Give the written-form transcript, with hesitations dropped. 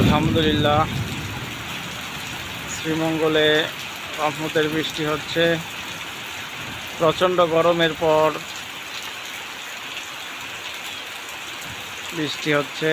আলহামদুলিল্লাহ, শ্রীমঙ্গলে রহমতের বৃষ্টি হচ্ছে। প্রচণ্ড গরমের পর বৃষ্টি হচ্ছে।